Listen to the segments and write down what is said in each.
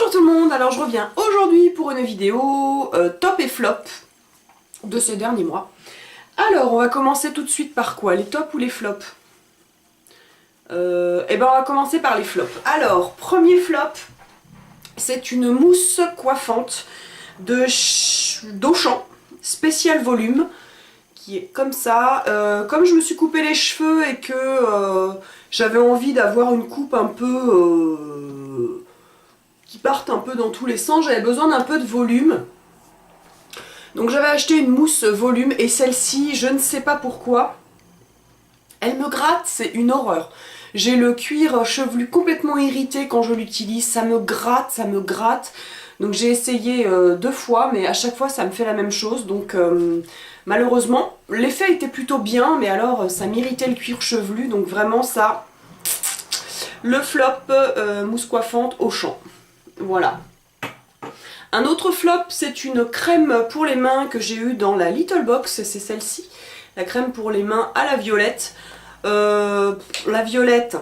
Bonjour tout le monde, alors je reviens aujourd'hui pour une vidéo top et flop de ces derniers mois. Alors on va commencer tout de suite par quoi? Les tops ou les flops? Eh ben on va commencer par les flops. Alors, premier flop, c'est une mousse coiffante d'Auchan, spécial volume, qui est comme ça. Comme je me suis coupé les cheveux et que j'avais envie d'avoir une coupe un peu qui parte un peu dans tous les sens, j'avais besoin d'un peu de volume. Donc j'avais acheté une mousse volume et celle-ci, je ne sais pas pourquoi, elle me gratte, c'est une horreur. J'ai le cuir chevelu complètement irrité quand je l'utilise, ça me gratte, ça me gratte. Donc j'ai essayé 2 fois, mais à chaque fois ça me fait la même chose. Donc malheureusement, l'effet était plutôt bien, mais alors ça m'irritait le cuir chevelu. Donc vraiment ça, le flop mousse coiffante Auchan. Voilà. Un autre flop, c'est une crème pour les mains que j'ai eue dans la Little Box, c'est celle-ci. La crème pour les mains à la violette. La violette,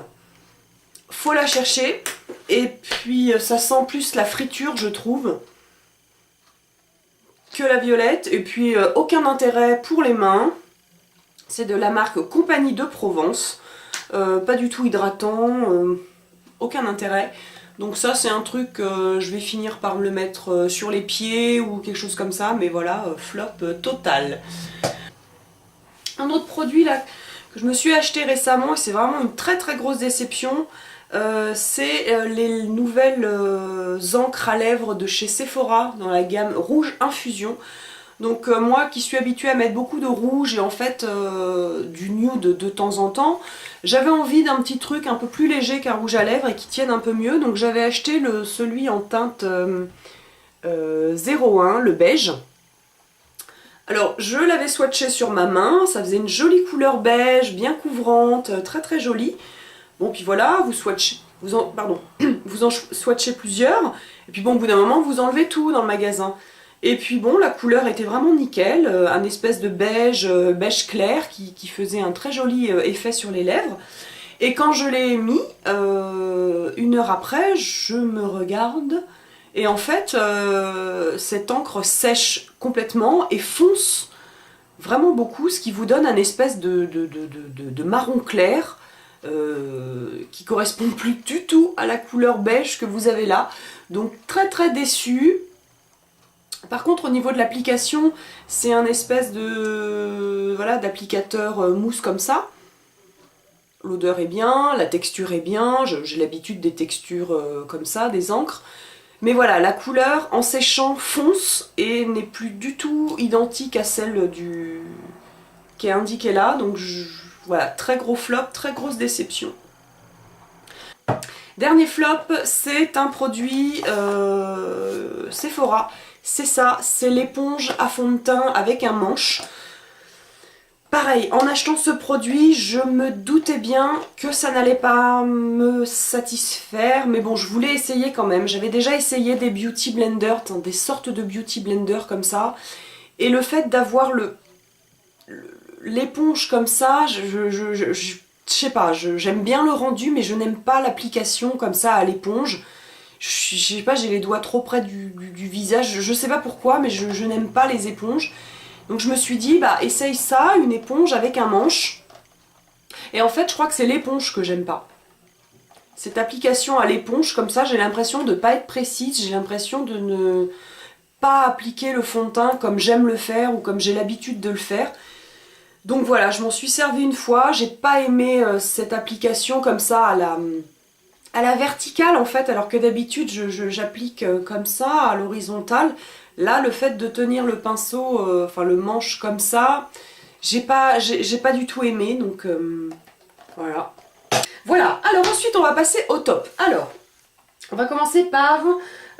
faut la chercher. Et puis ça sent plus la friture, je trouve, que la violette. Et puis aucun intérêt pour les mains. C'est de la marque Compagnie de Provence. Pas du tout hydratant, aucun intérêt. Donc ça c'est un truc, je vais finir par me le mettre sur les pieds ou quelque chose comme ça. Mais voilà, flop total. Un autre produit là que je me suis acheté récemment et c'est vraiment une très très grosse déception, c'est les nouvelles encres à lèvres de chez Sephora dans la gamme rouge infusion. Donc moi qui suis habituée à mettre beaucoup de rouge et en fait du nude de temps en temps, j'avais envie d'un petit truc un peu plus léger qu'un rouge à lèvres et qui tienne un peu mieux. Donc j'avais acheté celui en teinte 01, le beige. Alors je l'avais swatché sur ma main, ça faisait une jolie couleur beige, bien couvrante, très très jolie. Bon puis voilà, vous en swatchez plusieurs, et puis bon au bout d'un moment vous enlevez tout dans le magasin. Et puis bon, la couleur était vraiment nickel, un espèce de beige, beige clair qui faisait un très joli effet sur les lèvres. Et quand je l'ai mis, 1 heure après, je me regarde. Et en fait, cette encre sèche complètement et fonce vraiment beaucoup, ce qui vous donne un espèce de marron clair qui correspond plus du tout à la couleur beige que vous avez là. Donc très très déçue. Par contre, au niveau de l'application, c'est un espèce voilà, d'applicateur mousse comme ça. L'odeur est bien, la texture est bien, j'ai l'habitude des textures comme ça, des encres. Mais voilà, la couleur en séchant fonce et n'est plus du tout identique à celle qui est indiquée là. Donc voilà, très gros flop, très grosse déception. Dernier flop, c'est un produit Sephora. C'est ça, c'est l'éponge à fond de teint avec un manche. Pareil, en achetant ce produit, je me doutais bien que ça n'allait pas me satisfaire, mais bon, je voulais essayer quand même. J'avais déjà essayé des beauty blenders, des sortes de beauty blenders comme ça, et le fait d'avoir l'éponge comme ça, je sais pas, j'aime bien le rendu, mais je n'aime pas l'application comme ça à l'éponge. Je sais pas, j'ai les doigts trop près du visage, je sais pas pourquoi, mais je n'aime pas les éponges. Donc je me suis dit, bah essaye ça, une éponge avec un manche. Et en fait, je crois que c'est l'éponge que j'aime pas. Cette application à l'éponge, comme ça, j'ai l'impression de ne pas être précise, j'ai l'impression de ne pas appliquer le fond de teint comme j'aime le faire ou comme j'ai l'habitude de le faire. Donc voilà, je m'en suis servi une fois, j'ai pas aimé cette application comme ça à la verticale en fait, alors que d'habitude j'applique comme ça, à l'horizontale. Là, le fait de tenir le pinceau, enfin le manche comme ça, j'ai pas du tout aimé, donc voilà. Voilà, alors ensuite on va passer au top. Alors, on va commencer par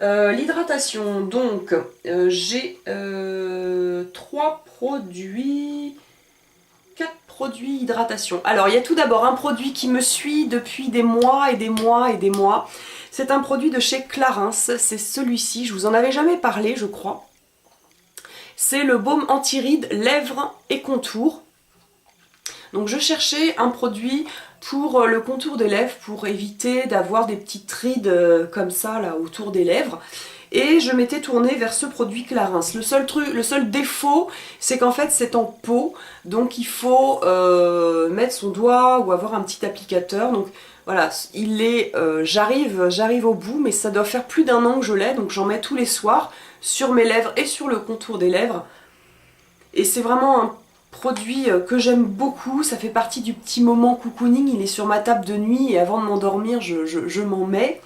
l'hydratation. Donc, j'ai 4 produits hydratation. Alors, il y a tout d'abord un produit qui me suit depuis des mois et des mois et des mois. C'est un produit de chez Clarins, c'est celui-ci, je vous en avais jamais parlé je crois. C'est le baume anti-rides lèvres et contours. Donc je cherchais un produit pour le contour des lèvres, pour éviter d'avoir des petites rides comme ça là autour des lèvres. Et je m'étais tournée vers ce produit Clarins. Le seul défaut, c'est qu'en fait c'est en pot, donc il faut mettre son doigt ou avoir un petit applicateur. Donc voilà, j'arrive au bout, mais ça doit faire plus d'1 an que je l'ai, donc j'en mets tous les soirs sur mes lèvres et sur le contour des lèvres. Et c'est vraiment un produit que j'aime beaucoup, ça fait partie du petit moment cocooning, il est sur ma table de nuit et avant de m'endormir je m'en mets.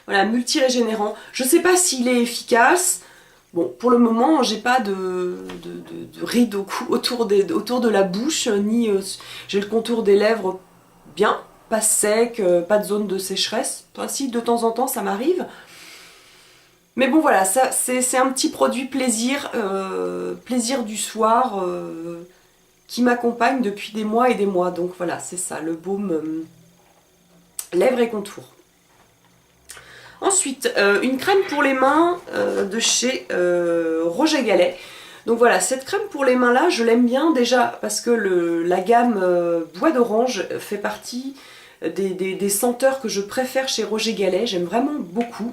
Voilà, multi-régénérant. Je sais pas s'il est efficace. Bon, pour le moment, j'ai pas de rides autour de la bouche, ni j'ai le contour des lèvres bien, pas sec, pas de zone de sécheresse. Enfin, si, de temps en temps, ça m'arrive. Mais bon, voilà, ça c'est un petit produit plaisir, plaisir du soir, qui m'accompagne depuis des mois et des mois. Donc voilà, c'est ça, le baume lèvres et contour. Ensuite, une crème pour les mains de chez Roger Gallet. Donc voilà, cette crème pour les mains là, je l'aime bien déjà parce que la gamme Bois d'Orange fait partie des senteurs que je préfère chez Roger Gallet. J'aime vraiment beaucoup.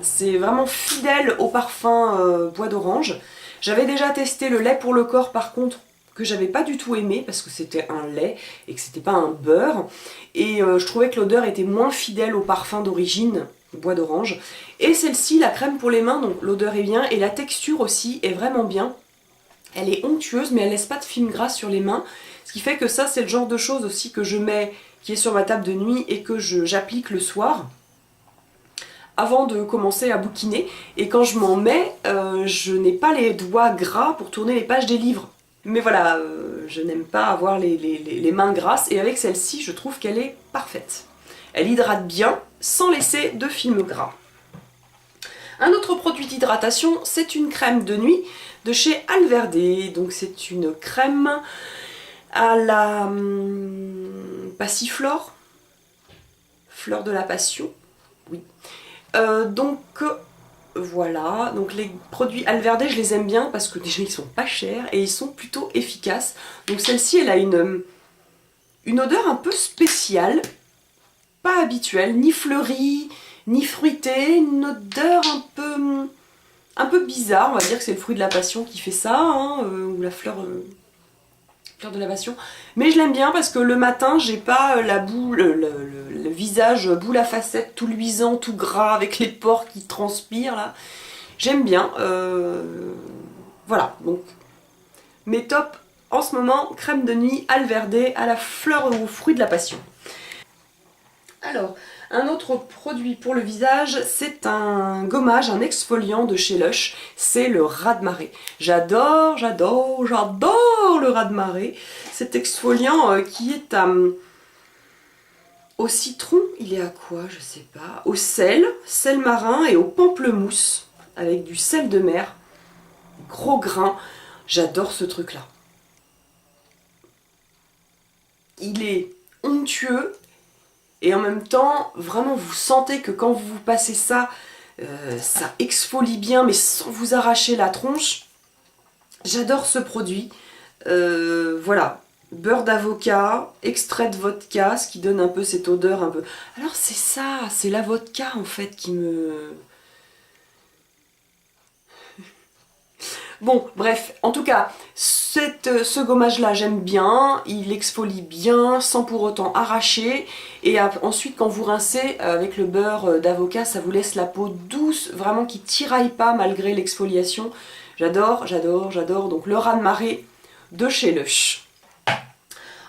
C'est vraiment fidèle au parfum Bois d'Orange. J'avais déjà testé le lait pour le corps par contre, que j'avais pas du tout aimé parce que c'était un lait et que c'était pas un beurre. Et je trouvais que l'odeur était moins fidèle au parfum d'origine, Bois d'Orange. Et celle-ci, la crème pour les mains, donc l'odeur est bien et la texture aussi est vraiment bien. Elle est onctueuse mais elle laisse pas de film gras sur les mains. Ce qui fait que ça c'est le genre de choses aussi que je mets, qui est sur ma table de nuit et que j'applique le soir avant de commencer à bouquiner. Et quand je m'en mets, je n'ai pas les doigts gras pour tourner les pages des livres. Mais voilà, je n'aime pas avoir les mains grasses et avec celle-ci, je trouve qu'elle est parfaite. Elle hydrate bien sans laisser de film gras. Un autre produit d'hydratation, c'est une crème de nuit de chez Alverde. Donc c'est une crème à la passiflore, fleur de la passion, oui. Donc voilà, donc les produits Alverde je les aime bien parce que déjà ils sont pas chers et ils sont plutôt efficaces. Donc celle-ci elle a une odeur un peu spéciale, pas habituelle, ni fleurie, ni fruitée, une odeur un peu bizarre, on va dire que c'est le fruit de la passion qui fait ça, hein, ou la fleur de la passion. Mais je l'aime bien parce que le matin j'ai pas la boule, le visage boule à facettes, tout luisant, tout gras, avec les pores qui transpirent là. J'aime bien. Voilà, donc mes tops en ce moment, crème de nuit Alverde à la fleur ou au fruit de la passion. Alors, un autre produit pour le visage, c'est un gommage, un exfoliant de chez Lush, c'est le raz de marée. J'adore le raz de marée. Cet exfoliant qui est au citron, il est à quoi? Je sais pas. Au sel marin et au pamplemousse, avec du sel de mer, gros grain. J'adore ce truc-là. Il est onctueux. Et en même temps, vraiment, vous sentez que quand vous passez ça, ça exfolie bien, mais sans vous arracher la tronche. J'adore ce produit. Voilà, beurre d'avocat, extrait de vodka, ce qui donne un peu cette odeur un peu... Alors c'est ça, c'est la vodka en fait qui me... Bon, bref, en tout cas, ce gommage-là, j'aime bien, il exfolie bien, sans pour autant arracher, et ensuite, quand vous rincez avec le beurre d'avocat, ça vous laisse la peau douce, vraiment qui tiraille pas malgré l'exfoliation. J'adore, donc le raz de marée de chez Lush.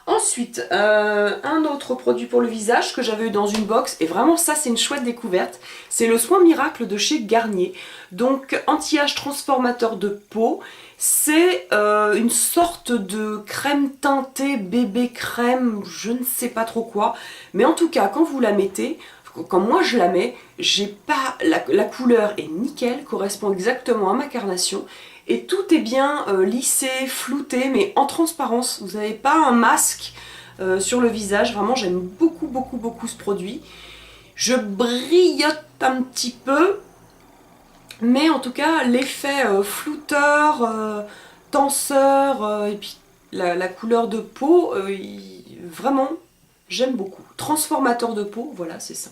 Ensuite, un autre produit pour le visage que j'avais eu dans une box, et vraiment ça c'est une chouette découverte, c'est le Soin Miracle de chez Garnier. Donc anti-âge transformateur de peau, c'est une sorte de crème teintée, bébé crème, je ne sais pas trop quoi, mais en tout cas quand vous la mettez, quand moi je la mets, j'ai pas la couleur est nickel, correspond exactement à ma carnation. Et tout est bien lissé, flouté, mais en transparence. Vous n'avez pas un masque sur le visage. Vraiment, j'aime beaucoup ce produit. Je brillote un petit peu. Mais en tout cas, l'effet flouteur, tenseur, et puis la couleur de peau, vraiment, j'aime beaucoup. Transformateur de peau, voilà, c'est ça.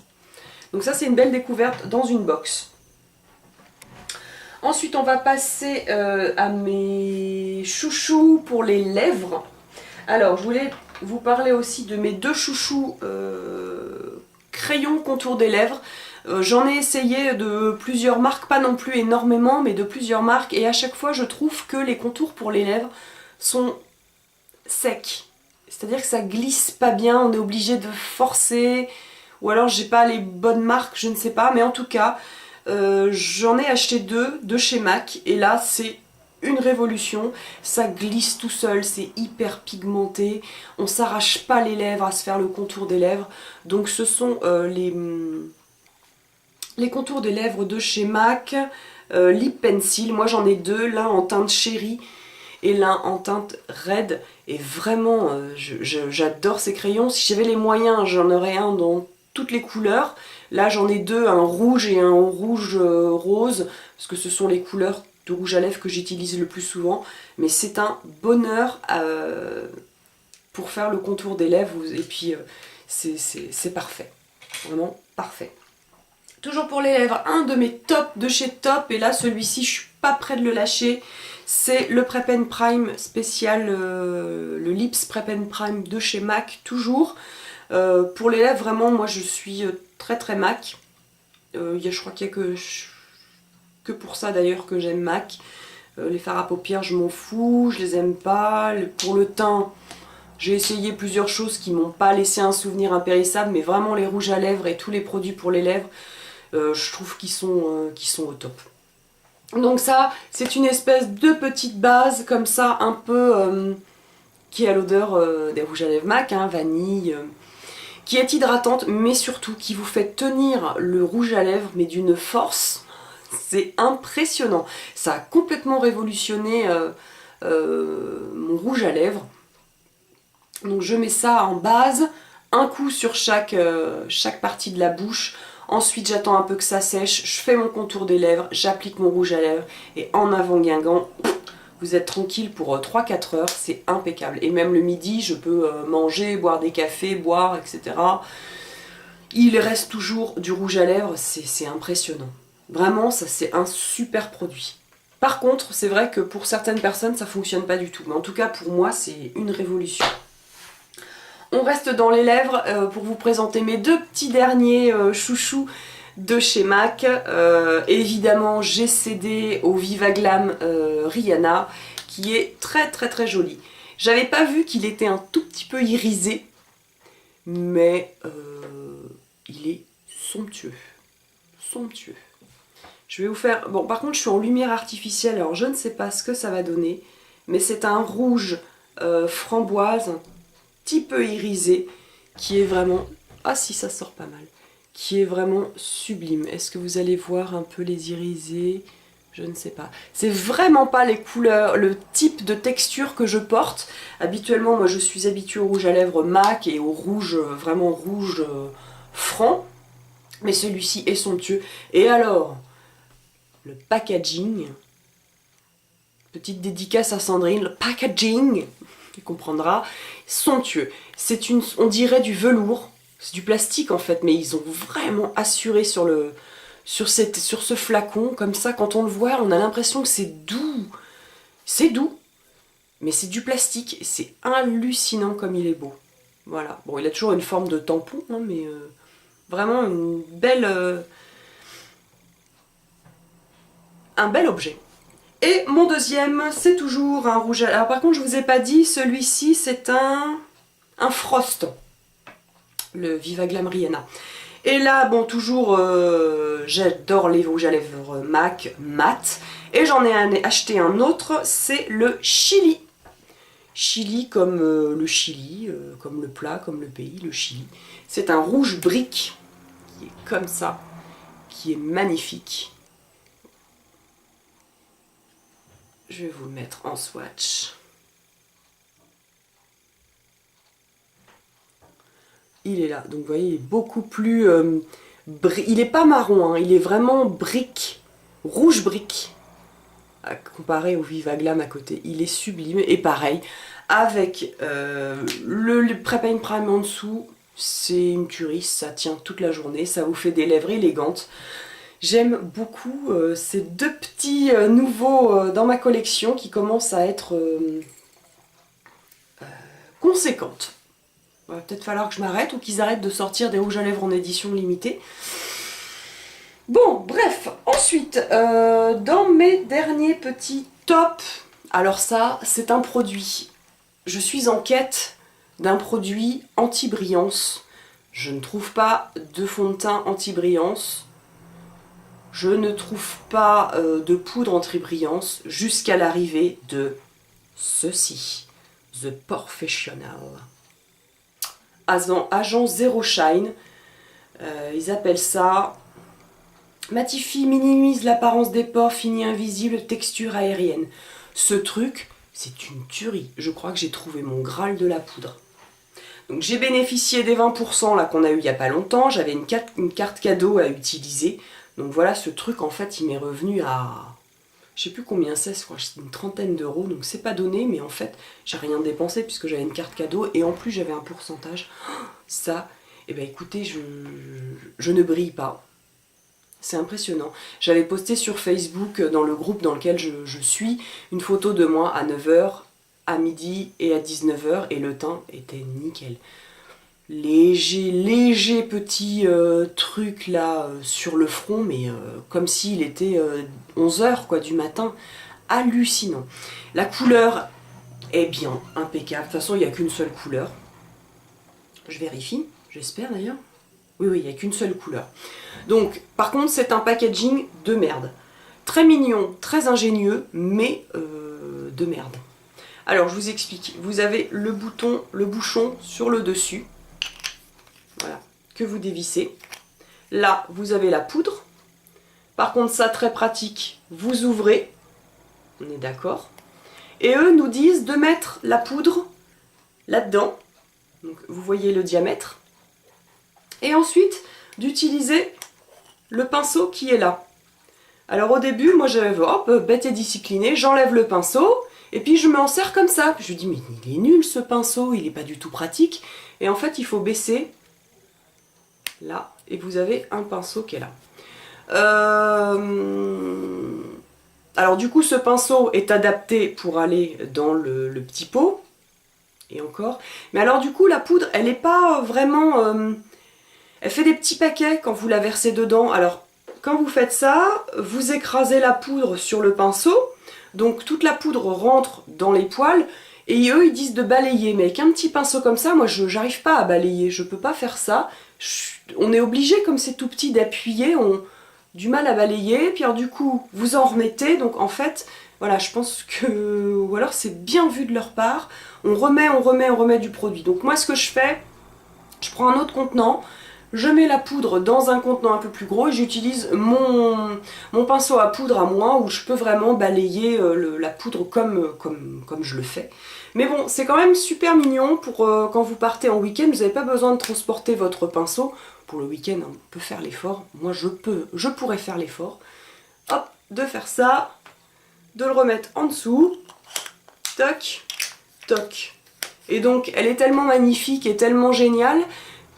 Donc ça, c'est une belle découverte dans une box. Ensuite, on va passer à mes chouchous pour les lèvres. Alors, je voulais vous parler aussi de mes deux chouchous crayons contour des lèvres. J'en ai essayé de plusieurs marques, pas non plus énormément, mais de plusieurs marques. Et à chaque fois, je trouve que les contours pour les lèvres sont secs. C'est-à-dire que ça glisse pas bien, on est obligé de forcer. Ou alors, j'ai pas les bonnes marques, je ne sais pas. Mais en tout cas, j'en ai acheté deux de chez MAC. Et là, c'est une révolution. Ça glisse tout seul, c'est hyper pigmenté. On s'arrache pas les lèvres à se faire le contour des lèvres. Donc, ce sont les contours des lèvres de chez MAC, Lip Pencil. Moi j'en ai deux, l'un en teinte chérie et l'un en teinte red. Et vraiment, j'adore ces crayons. Si j'avais les moyens, j'en aurais un dans toutes les couleurs. Là j'en ai deux, un rouge et un rouge rose, parce que ce sont les couleurs de rouge à lèvres que j'utilise le plus souvent. Mais c'est un bonheur pour faire le contour des lèvres. Et puis c'est parfait, vraiment parfait. Toujours pour les lèvres, un de mes tops de chez Top, et là celui-ci je suis pas près de le lâcher, c'est le Prep and Prime spécial, le Lips Prep and Prime de chez MAC, toujours. Pour les lèvres, vraiment, moi je suis très très MAC. Je crois qu'il n'y a que pour ça d'ailleurs que j'aime MAC. Les fards à paupières, je m'en fous, je les aime pas. Pour le teint, j'ai essayé plusieurs choses qui m'ont pas laissé un souvenir impérissable, mais vraiment les rouges à lèvres et tous les produits pour les lèvres, je trouve qu'ils sont au top. Donc ça, c'est une espèce de petite base comme ça, un peu qui a l'odeur des rouges à lèvres MAC, hein, vanille, qui est hydratante, mais surtout qui vous fait tenir le rouge à lèvres, mais d'une force, c'est impressionnant. Ça a complètement révolutionné mon rouge à lèvres. Donc je mets ça en base, un coup sur chaque partie de la bouche. Ensuite, j'attends un peu que ça sèche, je fais mon contour des lèvres, j'applique mon rouge à lèvres et en avant Guingamp, vous êtes tranquille pour 3-4 heures, c'est impeccable. Et même le midi, je peux manger, boire des cafés, boire, etc. Il reste toujours du rouge à lèvres, c'est impressionnant. Vraiment, ça c'est un super produit. Par contre, c'est vrai que pour certaines personnes, ça ne fonctionne pas du tout. Mais en tout cas, pour moi, c'est une révolution. On reste dans les lèvres pour vous présenter mes deux petits derniers chouchous de chez MAC. Évidemment, j'ai cédé au Viva Glam Rihanna, qui est très très très joli. J'avais pas vu qu'il était un tout petit peu irisé, mais il est somptueux. Somptueux. Je vais vous faire... Bon, par contre, je suis en lumière artificielle, alors je ne sais pas ce que ça va donner, mais c'est un rouge framboise, petit peu irisé, qui est vraiment... Ah si, ça sort pas mal. Qui est vraiment sublime. Est-ce que vous allez voir un peu les irisés? Je ne sais pas. C'est vraiment pas les couleurs, le type de texture que je porte. Habituellement, moi je suis habituée au rouge à lèvres MAC et au rouge, vraiment rouge franc. Mais celui-ci est somptueux. Et alors, le packaging, petite dédicace à Sandrine, le packaging, tu comprendras, somptueux. C'est une, on dirait du velours, c'est du plastique en fait, mais ils ont vraiment assuré sur ce flacon, comme ça, quand on le voit, on a l'impression que c'est doux. C'est doux, mais c'est du plastique, et c'est hallucinant comme il est beau. Voilà, bon, il a toujours une forme de tampon, hein, mais vraiment une belle... un bel objet. Et mon deuxième, c'est toujours un rouge à lèvres. Alors par contre, je vous ai pas dit, celui-ci, c'est un Frost. Le Viva Glam Rihanna. Et là, bon, toujours, j'adore les rouges à lèvres MAC mat. Et j'en ai acheté un autre, c'est le Chili. Chili comme le Chili, comme le plat, comme le pays, le Chili. C'est un rouge brique, qui est comme ça, qui est magnifique. Je vais vous le mettre en swatch. Il est là, donc vous voyez, il est beaucoup plus... il n'est pas marron, hein, il est vraiment brique, rouge brique. comparé au Viva Glam à côté. Il est sublime. Et pareil, avec le Prep and Prime en dessous, c'est une tuerie, ça tient toute la journée, ça vous fait des lèvres élégantes. J'aime beaucoup ces deux petits nouveaux dans ma collection qui commencent à être conséquentes. Il va peut-être falloir que je m'arrête ou qu'ils arrêtent de sortir des rouges à lèvres en édition limitée. Bon, bref, ensuite, dans mes derniers petits tops, alors ça, c'est un produit. Je suis en quête d'un produit anti-brillance. Je ne trouve pas de fond de teint anti-brillance. Je ne trouve pas de poudre anti-brillance jusqu'à l'arrivée de ceci. The Professional. Agent Zero Shine. Ils appellent ça... Matifie, minimise l'apparence des pores, fini invisible, texture aérienne. Ce truc, c'est une tuerie. Je crois que j'ai trouvé mon Graal de la poudre. Donc j'ai bénéficié des 20% là qu'on a eu il n'y a pas longtemps. J'avais une carte cadeau à utiliser. Donc voilà, ce truc en fait il m'est revenu à... Je sais plus combien c'est, je crois que c'est une trentaine d'euros. Donc c'est pas donné, mais en fait j'ai rien dépensé puisque j'avais une carte cadeau. Et en plus j'avais un pourcentage. Ça, eh ben écoutez, je ne brille pas. C'est impressionnant. J'avais posté sur Facebook, dans le groupe dans lequel je suis, une photo de moi à 9 h, à midi et à 19 h, et le teint était nickel. Léger petit truc là sur le front, mais comme s'il était 11 h quoi, du matin. Hallucinant. La couleur est bien, impeccable. De toute façon, il n'y a qu'une seule couleur. Je vérifie, j'espère d'ailleurs. Oui, il n'y a qu'une seule couleur. Donc, par contre, c'est un packaging de merde. Très mignon, très ingénieux, mais de merde. Alors, je vous explique. Vous avez le bouchon sur le dessus. Voilà, que vous dévissez. Là, vous avez la poudre. Par contre, ça, très pratique, vous ouvrez. On est d'accord. Et eux nous disent de mettre la poudre là-dedans. Donc, vous voyez le diamètre. Et ensuite, d'utiliser le pinceau qui est là. Alors au début, moi j'avais, hop, bête et disciplinée, j'enlève le pinceau, et puis je m'en sers comme ça. Puis je me dis, mais il est nul ce pinceau, il n'est pas du tout pratique. Et en fait, il faut baisser, là, et vous avez un pinceau qui est là. Alors du coup, ce pinceau est adapté pour aller dans le petit pot, et encore. Mais alors du coup, la poudre, elle n'est pas vraiment... Elle fait des petits paquets quand vous la versez dedans. Alors, quand vous faites ça, vous écrasez la poudre sur le pinceau. Donc, toute la poudre rentre dans les poils. Et eux, ils disent de balayer. Mais avec un petit pinceau comme ça, moi, je n'arrive pas à balayer. Je ne peux pas faire ça. On est obligé, comme c'est tout petit, d'appuyer. On a du mal à balayer. Puis alors, du coup, vous en remettez. Donc, en fait, voilà, je pense que... Ou alors, c'est bien vu de leur part. On remet du produit. Donc, moi, ce que je fais, je prends un autre contenant. Je mets la poudre dans un contenant un peu plus gros et j'utilise mon pinceau à poudre à moi où je peux vraiment balayer la poudre comme je le fais. Mais bon, c'est quand même super mignon pour quand vous partez en week-end, vous n'avez pas besoin de transporter votre pinceau. Pour le week-end, on peut faire l'effort. Moi, je pourrais faire l'effort. Hop, de faire ça, de le remettre en dessous. Toc, toc. Et donc, elle est tellement magnifique et tellement géniale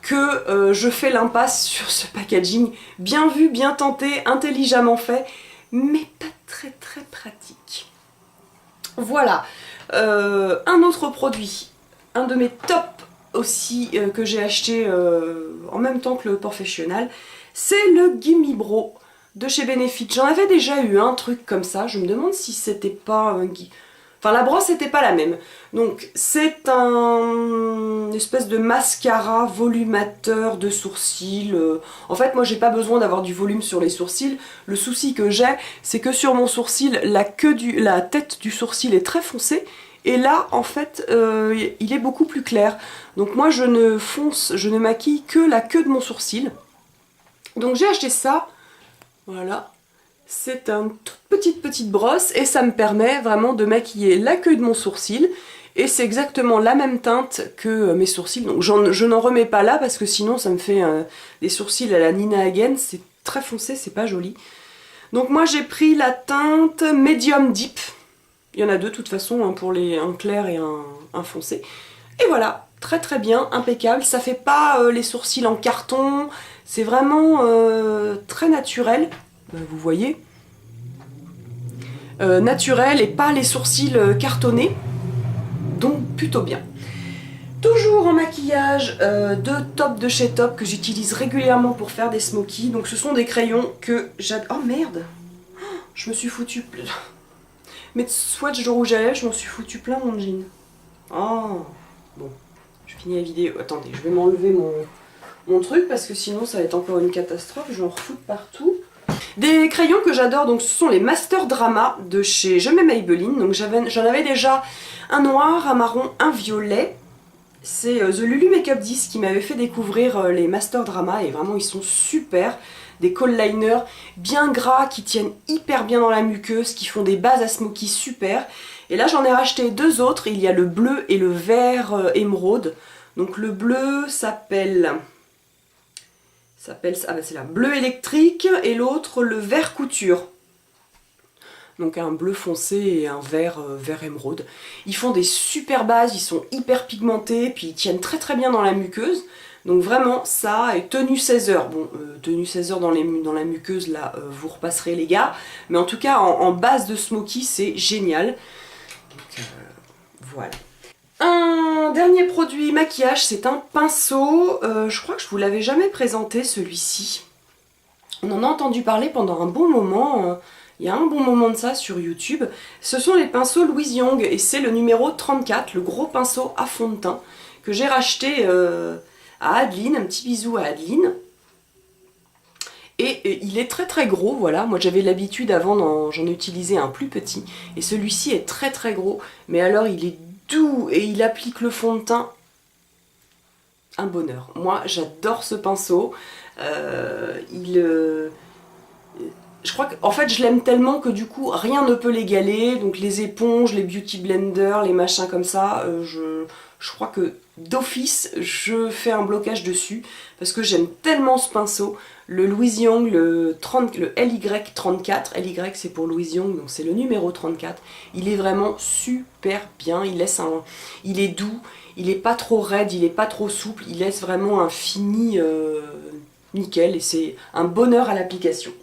que je fais l'impasse sur ce packaging. Bien vu, bien tenté, intelligemment fait, mais pas très pratique. Voilà, un autre produit, un de mes tops aussi que j'ai acheté en même temps que le Professional, c'est le Gimme Bro de chez Benefit. J'en avais déjà eu un truc comme ça, je me demande si c'était pas un... Enfin, la brosse n'était pas la même. Donc, c'est une espèce de mascara volumateur de sourcils. En fait, moi, j'ai pas besoin d'avoir du volume sur les sourcils. Le souci que j'ai, c'est que sur mon sourcil, la tête du sourcil est très foncée. Et là, en fait, il est beaucoup plus clair. Donc, moi, je ne maquille que la queue de mon sourcil. Donc, j'ai acheté ça. Voilà. C'est une toute petite brosse et ça me permet vraiment de maquiller la queue de mon sourcil et c'est exactement la même teinte que mes sourcils. Donc je n'en remets pas là parce que sinon ça me fait des sourcils à la Nina Hagen, c'est très foncé, c'est pas joli. Donc moi j'ai pris la teinte Medium Deep. Il y en a deux de toute façon, hein, pour un clair et un foncé. Et voilà, très très bien, impeccable. Ça fait pas les sourcils en carton, c'est vraiment très naturel. Vous voyez, naturel et pas les sourcils cartonnés. Donc plutôt bien. Toujours en maquillage, deux tops de chez Top que j'utilise régulièrement pour faire des smokies. Donc ce sont des crayons que j'adore. Oh merde, je me suis foutu. Mes swatchs de rouge à lèvres, je m'en suis foutu plein mon jean. Oh, bon, je finis la vidéo. Attendez, je vais m'enlever mon truc parce que sinon ça va être encore une catastrophe. Je vais en refoutre partout. Des crayons que j'adore, donc ce sont les Master Drama de chez Je m'aime Maybelline. Donc j'en avais déjà un noir, un marron, un violet. C'est The Lulu Makeup 10 qui m'avait fait découvrir les Master Drama et vraiment ils sont super. Des coal liners bien gras qui tiennent hyper bien dans la muqueuse, qui font des bases à smoky super. Et là j'en ai racheté deux autres, il y a le bleu et le vert émeraude. Donc le bleu s'appelle... ah bah c'est là, bleu électrique et l'autre le vert couture. Donc un bleu foncé et un vert émeraude. Ils font des super bases, ils sont hyper pigmentés, puis ils tiennent très très bien dans la muqueuse. Donc vraiment ça, et tenue 16 heures. Bon, tenue 16 heures dans la muqueuse, là, vous repasserez les gars. Mais en tout cas, en base de smoky, c'est génial. Donc, voilà. Un dernier produit maquillage, c'est un pinceau. Je crois que je vous l'avais jamais présenté, celui-ci. On en a entendu parler pendant un bon moment. Il y a un bon moment de ça sur YouTube. Ce sont les pinceaux Louise Young et c'est le numéro 34, le gros pinceau à fond de teint que j'ai racheté à Adeline. Un petit bisou à Adeline. Et il est très très gros, voilà. Moi j'avais l'habitude avant, j'en ai utilisé un plus petit. Et celui-ci est très très gros. Mais alors il est doux et il applique le fond de teint. Un bonheur. Moi j'adore ce pinceau. Je crois qu'en fait je l'aime tellement que du coup rien ne peut l'égaler. Donc les éponges, les beauty blenders, les machins comme ça, je crois que d'office je fais un blocage dessus parce que j'aime tellement ce pinceau. Le Louise Young, le LY34, LY c'est pour Louise Young, donc c'est le numéro 34. Il est vraiment super bien, il est doux, il est pas trop raide, il est pas trop souple, il laisse vraiment un fini nickel et c'est un bonheur à l'application.